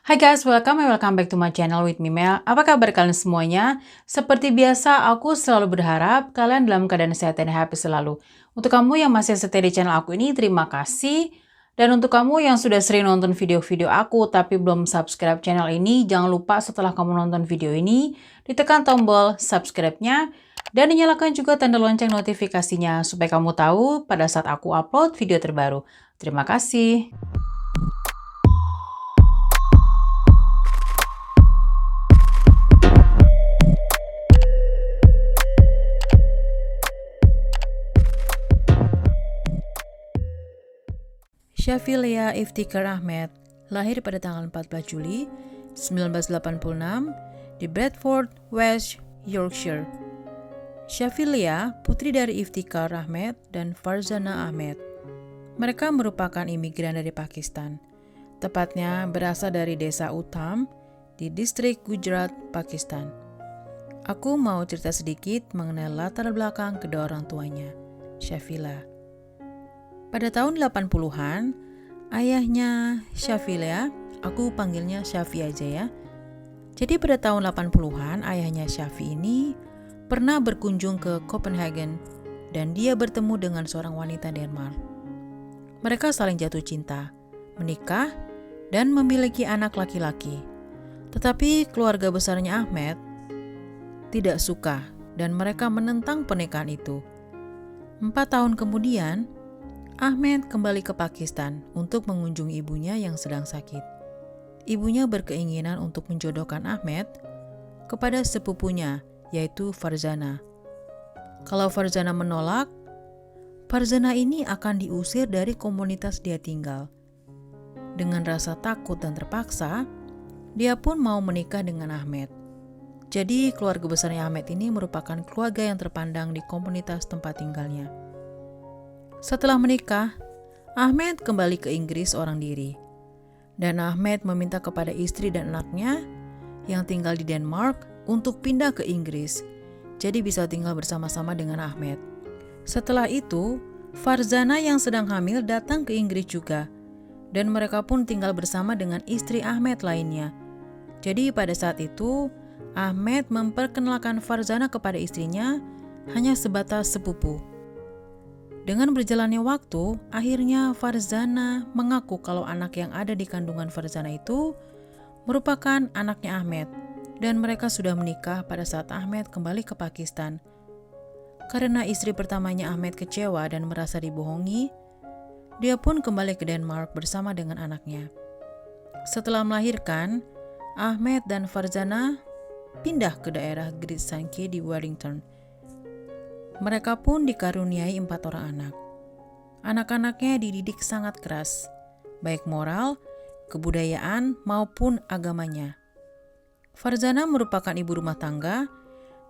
Hai guys, welcome back to my channel with me Mel. Apa kabar kalian semuanya? Seperti biasa, aku selalu berharap kalian dalam keadaan sehat dan happy selalu. Untuk kamu yang masih setia di channel aku ini, terima kasih. Dan untuk kamu yang sudah sering nonton video-video aku tapi belum subscribe channel ini, jangan lupa setelah kamu nonton video ini, ditekan tombol subscribe-nya dan dinyalakan juga tanda lonceng notifikasinya supaya kamu tahu pada saat aku upload video terbaru. Terima kasih. Shafilia Iftikhar Ahmed lahir pada tanggal 14 Juli 1986 di Bradford, West Yorkshire. Shafilia putri dari Iftikhar Ahmed dan Farzana Ahmed. Mereka merupakan imigran dari Pakistan, tepatnya berasal dari desa Utham di distrik Gujarat, Pakistan. Aku mau cerita sedikit mengenai latar belakang kedua orang tuanya, Shafilia. Pada tahun 80-an, ayahnya Shafilia, aku panggilnya Shafi aja ya. Jadi pada tahun 80-an, ayahnya Shafi ini pernah berkunjung ke Copenhagen dan dia bertemu dengan seorang wanita Denmark. Mereka saling jatuh cinta, menikah, dan memiliki anak laki-laki. Tetapi keluarga besarnya Ahmed tidak suka dan mereka menentang pernikahan itu. 4 tahun kemudian, Ahmed kembali ke Pakistan untuk mengunjungi ibunya yang sedang sakit. Ibunya berkeinginan untuk menjodohkan Ahmed kepada sepupunya, yaitu Farzana. Kalau Farzana menolak, Farzana ini akan diusir dari komunitas dia tinggal. Dengan rasa takut dan terpaksa, dia pun mau menikah dengan Ahmed. Jadi keluarga besarnya Ahmed ini merupakan keluarga yang terpandang di komunitas tempat tinggalnya. Setelah menikah, Ahmed kembali ke Inggris seorang diri. Dan Ahmed meminta kepada istri dan anaknya yang tinggal di Denmark untuk pindah ke Inggris. Jadi bisa tinggal bersama-sama dengan Ahmed. Setelah itu, Farzana yang sedang hamil datang ke Inggris juga. Dan mereka pun tinggal bersama dengan istri Ahmed lainnya. Jadi pada saat itu, Ahmed memperkenalkan Farzana kepada istrinya hanya sebatas sepupu. Dengan berjalannya waktu, akhirnya Farzana mengaku kalau anak yang ada di kandungan Farzana itu merupakan anaknya Ahmed dan mereka sudah menikah pada saat Ahmed kembali ke Pakistan. Karena istri pertamanya Ahmed kecewa dan merasa dibohongi, dia pun kembali ke Denmark bersama dengan anaknya. Setelah melahirkan, Ahmed dan Farzana pindah ke daerah Great Sankey di Wellington. Mereka pun dikaruniai 4 orang anak. Anak-anaknya dididik sangat keras, baik moral, kebudayaan, maupun agamanya. Farzana merupakan ibu rumah tangga,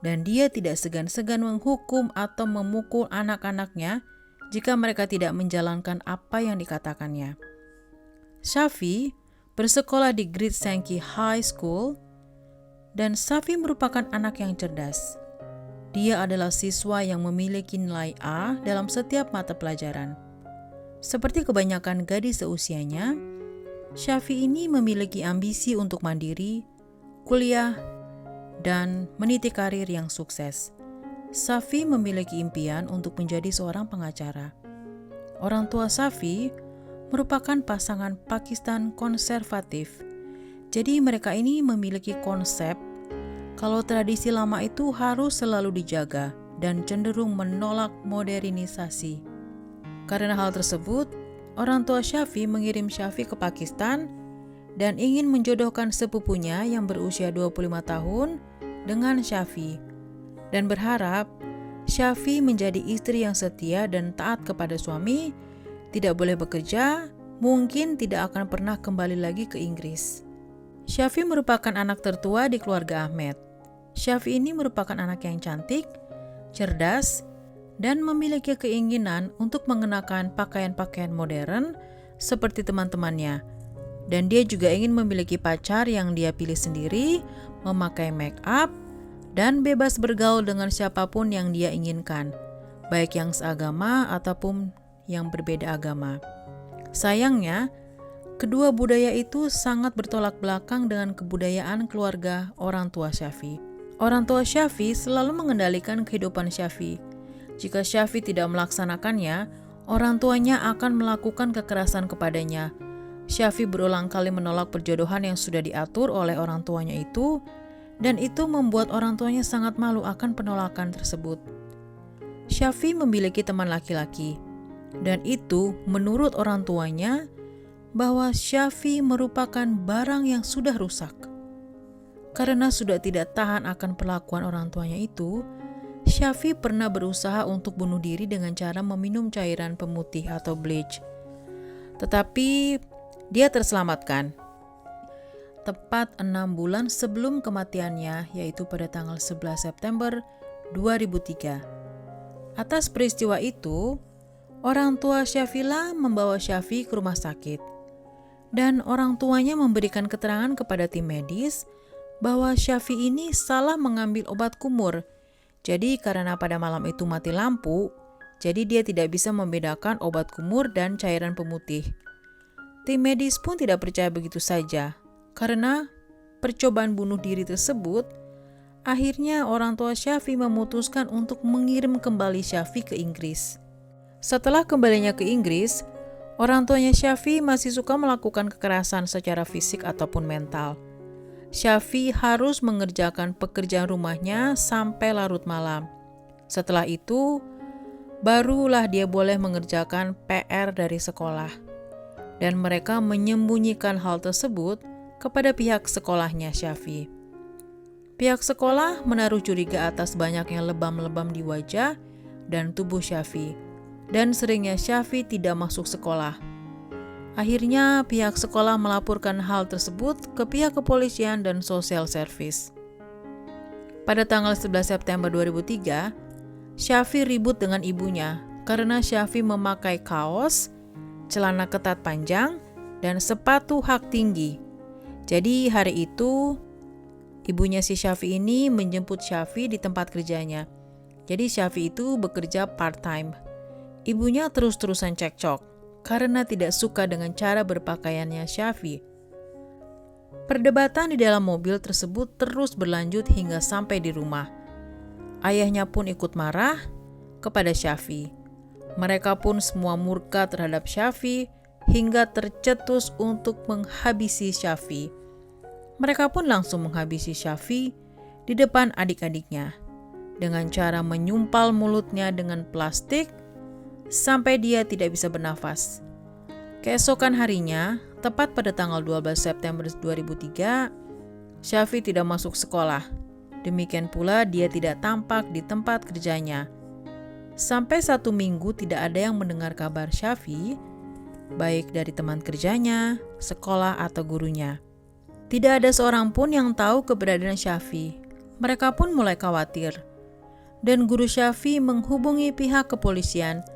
dan dia tidak segan-segan menghukum atau memukul anak-anaknya jika mereka tidak menjalankan apa yang dikatakannya. Shafi bersekolah di Great Sankey High School, dan Shafi merupakan anak yang cerdas. Dia adalah siswa yang memiliki nilai A dalam setiap mata pelajaran. Seperti kebanyakan gadis seusianya, Shafi ini memiliki ambisi untuk mandiri, kuliah, dan meniti karir yang sukses. Shafi memiliki impian untuk menjadi seorang pengacara. Orang tua Shafi merupakan pasangan Pakistan konservatif. Jadi mereka ini memiliki konsep kalau tradisi lama itu harus selalu dijaga dan cenderung menolak modernisasi. Karena hal tersebut, orang tua Shafi mengirim Shafi ke Pakistan dan ingin menjodohkan sepupunya yang berusia 25 tahun dengan Shafi dan berharap Shafi menjadi istri yang setia dan taat kepada suami, tidak boleh bekerja, mungkin tidak akan pernah kembali lagi ke Inggris. Shafi merupakan anak tertua di keluarga Ahmed. Shafi ini merupakan anak yang cantik, cerdas, dan memiliki keinginan untuk mengenakan pakaian-pakaian modern seperti teman-temannya. Dan dia juga ingin memiliki pacar yang dia pilih sendiri, memakai make up, dan bebas bergaul dengan siapapun yang dia inginkan, baik yang seagama ataupun yang berbeda agama. Sayangnya, Kedua budaya itu sangat bertolak belakang dengan kebudayaan keluarga orang tua Syafi. Orang tua Syafi selalu mengendalikan kehidupan Syafi. Jika Syafi tidak melaksanakannya, orang tuanya akan melakukan kekerasan kepadanya. Syafi berulang kali menolak perjodohan yang sudah diatur oleh orang tuanya itu, dan itu membuat orang tuanya sangat malu akan penolakan tersebut. Syafi memiliki teman laki-laki, dan itu menurut orang tuanya bahwa Syafi merupakan barang yang sudah rusak. Karena sudah tidak tahan akan perlakuan orang tuanya itu, Syafi pernah berusaha untuk bunuh diri dengan cara meminum cairan pemutih atau bleach. Tetapi dia terselamatkan. Tepat 6 bulan sebelum kematiannya, yaitu pada tanggal 11 September 2003. Atas peristiwa itu, orang tua Syafila membawa Syafi ke rumah sakit. Dan orang tuanya memberikan keterangan kepada tim medis bahwa Syafi ini salah mengambil obat kumur. Jadi karena pada malam itu mati lampu, jadi dia tidak bisa membedakan obat kumur dan cairan pemutih. Tim medis pun tidak percaya begitu saja, karena percobaan bunuh diri tersebut, akhirnya orang tua Syafi memutuskan untuk mengirim kembali Syafi ke Inggris. Setelah kembalinya ke Inggris, orang tuanya Syafi masih suka melakukan kekerasan secara fisik ataupun mental. Syafi harus mengerjakan pekerjaan rumahnya sampai larut malam. Setelah itu, barulah dia boleh mengerjakan PR dari sekolah. Dan mereka menyembunyikan hal tersebut kepada pihak sekolahnya Syafi. Pihak sekolah menaruh curiga atas banyaknya lebam-lebam di wajah dan tubuh Syafi, dan seringnya Syafi tidak masuk sekolah. Akhirnya pihak sekolah melaporkan hal tersebut ke pihak kepolisian dan social service. Pada tanggal 11 September 2003, Syafi ribut dengan ibunya karena Syafi memakai kaos, celana ketat panjang, dan sepatu hak tinggi. Jadi hari itu, ibunya si Syafi ini menjemput Syafi di tempat kerjanya. Jadi Syafi itu bekerja part-time. Ibunya terus-terusan cekcok karena tidak suka dengan cara berpakaiannya Syafi. Perdebatan di dalam mobil tersebut terus berlanjut hingga sampai di rumah. Ayahnya pun ikut marah kepada Syafi. Mereka pun semua murka terhadap Syafi hingga tercetus untuk menghabisi Syafi. Mereka pun langsung menghabisi Syafi di depan adik-adiknya dengan cara menyumpal mulutnya dengan plastik sampai dia tidak bisa bernafas. Keesokan harinya, tepat pada tanggal 12 September 2003, Syafi tidak masuk sekolah. Demikian pula dia tidak tampak di tempat kerjanya. Sampai 1 minggu tidak ada yang mendengar kabar Syafi, baik dari teman kerjanya, sekolah, atau gurunya. Tidak ada seorang pun yang tahu keberadaan Syafi. Mereka pun mulai khawatir. Dan guru Syafi menghubungi pihak kepolisian.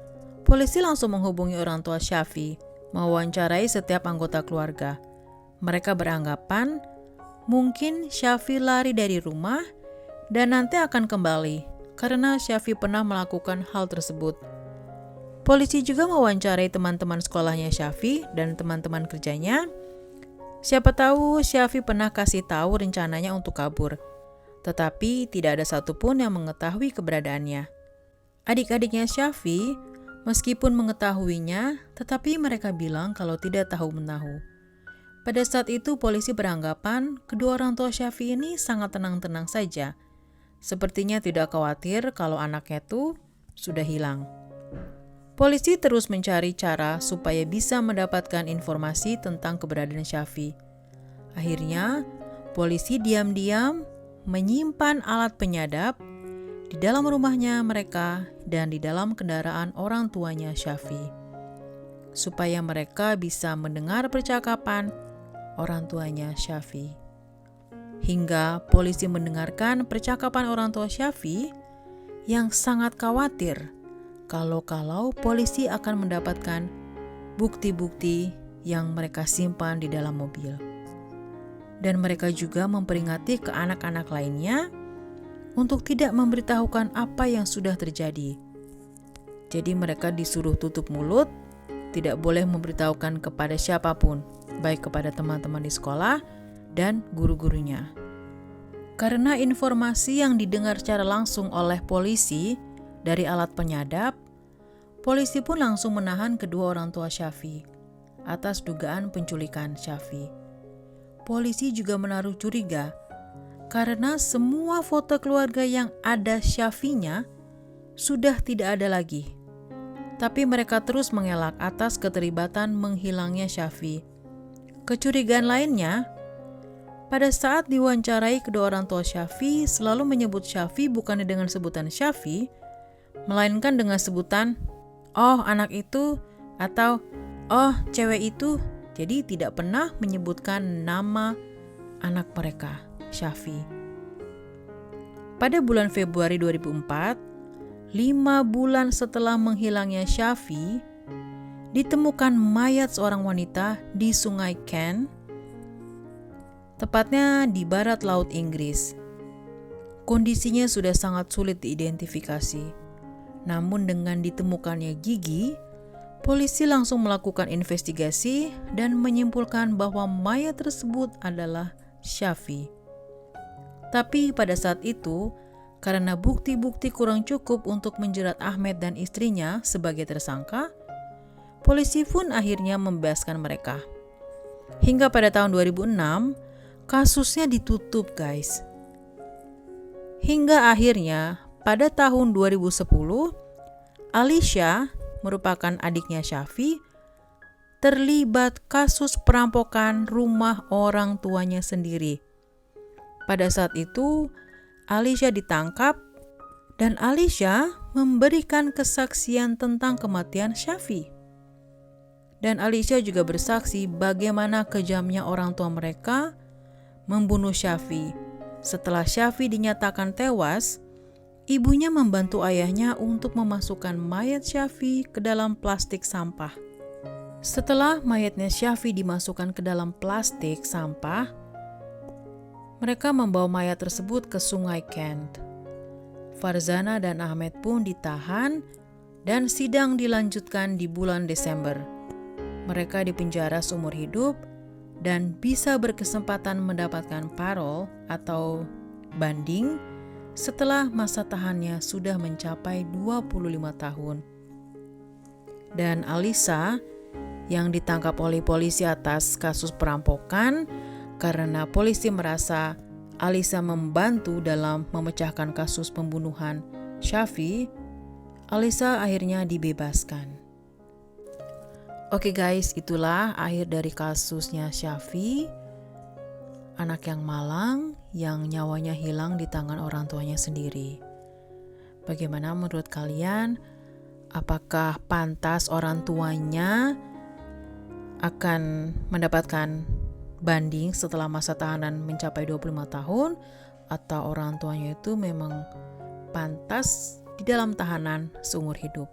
Polisi langsung menghubungi orang tua Syafi, mewawancarai setiap anggota keluarga. Mereka beranggapan mungkin Syafi lari dari rumah dan nanti akan kembali karena Syafi pernah melakukan hal tersebut. Polisi juga mewawancarai teman-teman sekolahnya Syafi dan teman-teman kerjanya. Siapa tahu Syafi pernah kasih tahu rencananya untuk kabur, tetapi tidak ada satupun yang mengetahui keberadaannya. Adik-adiknya Syafi meskipun mengetahuinya, tetapi mereka bilang kalau tidak tahu-menahu. Pada saat itu polisi beranggapan kedua orang tua Syafi ini sangat tenang-tenang saja. Sepertinya tidak khawatir kalau anaknya itu sudah hilang. Polisi terus mencari cara supaya bisa mendapatkan informasi tentang keberadaan Syafi. Akhirnya, polisi diam-diam menyimpan alat penyadap di dalam rumahnya mereka dan di dalam kendaraan orang tuanya Syafi, supaya mereka bisa mendengar percakapan orang tuanya Syafi. Hingga polisi mendengarkan percakapan orang tua Syafi yang sangat khawatir kalau polisi akan mendapatkan bukti-bukti yang mereka simpan di dalam mobil. Dan mereka juga memperingati ke anak-anak lainnya untuk tidak memberitahukan apa yang sudah terjadi. Jadi mereka disuruh tutup mulut, tidak boleh memberitahukan kepada siapapun baik kepada teman-teman di sekolah dan guru-gurunya. Karena informasi yang didengar secara langsung oleh polisi dari alat penyadap, polisi pun langsung menahan kedua orang tua Shafie atas dugaan penculikan Shafie. Polisi juga menaruh curiga karena semua foto keluarga yang ada Shafie-nya sudah tidak ada lagi. Tapi mereka terus mengelak atas keterlibatan menghilangnya Shafie. Kecurigaan lainnya, pada saat diwawancarai kedua orang tua Shafie selalu menyebut Shafie bukannya dengan sebutan Shafie, melainkan dengan sebutan "oh anak itu" atau "oh cewek itu". Jadi tidak pernah menyebutkan nama anak mereka, Shafie. Pada bulan Februari 2004, 5 bulan setelah menghilangnya Shafie, ditemukan mayat seorang wanita di Sungai Kent, tepatnya di barat laut Inggris. Kondisinya sudah sangat sulit diidentifikasi. Namun dengan ditemukannya gigi, polisi langsung melakukan investigasi dan menyimpulkan bahwa mayat tersebut adalah Shafie. Tapi pada saat itu, karena bukti-bukti kurang cukup untuk menjerat Ahmed dan istrinya sebagai tersangka, polisi pun akhirnya membebaskan mereka. Hingga pada tahun 2006, kasusnya ditutup, guys. Hingga akhirnya pada tahun 2010, Alicia, merupakan adiknya Shafie, terlibat kasus perampokan rumah orang tuanya sendiri. Pada saat itu, Alicia ditangkap dan Alicia memberikan kesaksian tentang kematian Shafie. Dan Alicia juga bersaksi bagaimana kejamnya orang tua mereka membunuh Shafie. Setelah Shafie dinyatakan tewas, ibunya membantu ayahnya untuk memasukkan mayat Shafie ke dalam plastik sampah. Setelah mayatnya Shafie dimasukkan ke dalam plastik sampah, mereka membawa mayat tersebut ke Sungai Kent. Farzana dan Ahmed pun ditahan dan sidang dilanjutkan di bulan Desember. Mereka dipenjara seumur hidup dan bisa berkesempatan mendapatkan parol atau banding setelah masa tahannya sudah mencapai 25 tahun. Dan Alisa yang ditangkap oleh polisi atas kasus perampokan karena polisi merasa Alisa membantu dalam memecahkan kasus pembunuhan Shafie, Alisa akhirnya dibebaskan. Oke guys, itulah akhir dari kasusnya Shafie, anak yang malang yang nyawanya hilang di tangan orang tuanya sendiri. Bagaimana menurut kalian? Apakah pantas orang tuanya akan mendapatkan banding setelah masa tahanan mencapai 25 tahun, atau orang tuanya itu memang pantas di dalam tahanan seumur hidup?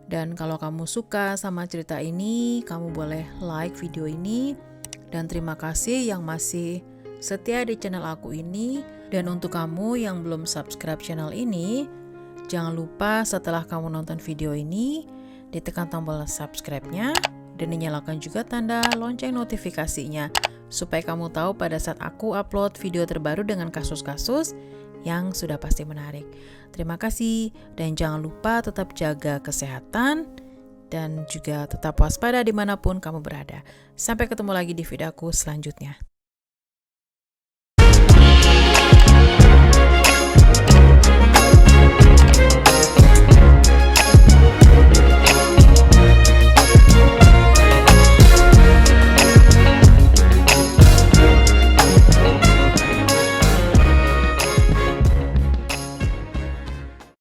Dan kalau kamu suka sama cerita ini, kamu boleh like video ini. Dan terima kasih yang masih setia di channel aku ini. Dan untuk kamu yang belum subscribe channel ini, jangan lupa setelah kamu nonton video ini, ditekan tombol subscribe-nya dan dinyalakan juga tanda lonceng notifikasinya supaya kamu tahu pada saat aku upload video terbaru dengan kasus-kasus yang sudah pasti menarik. Terima kasih dan jangan lupa tetap jaga kesehatan dan juga tetap waspada dimanapun kamu berada. Sampai ketemu lagi di video aku selanjutnya.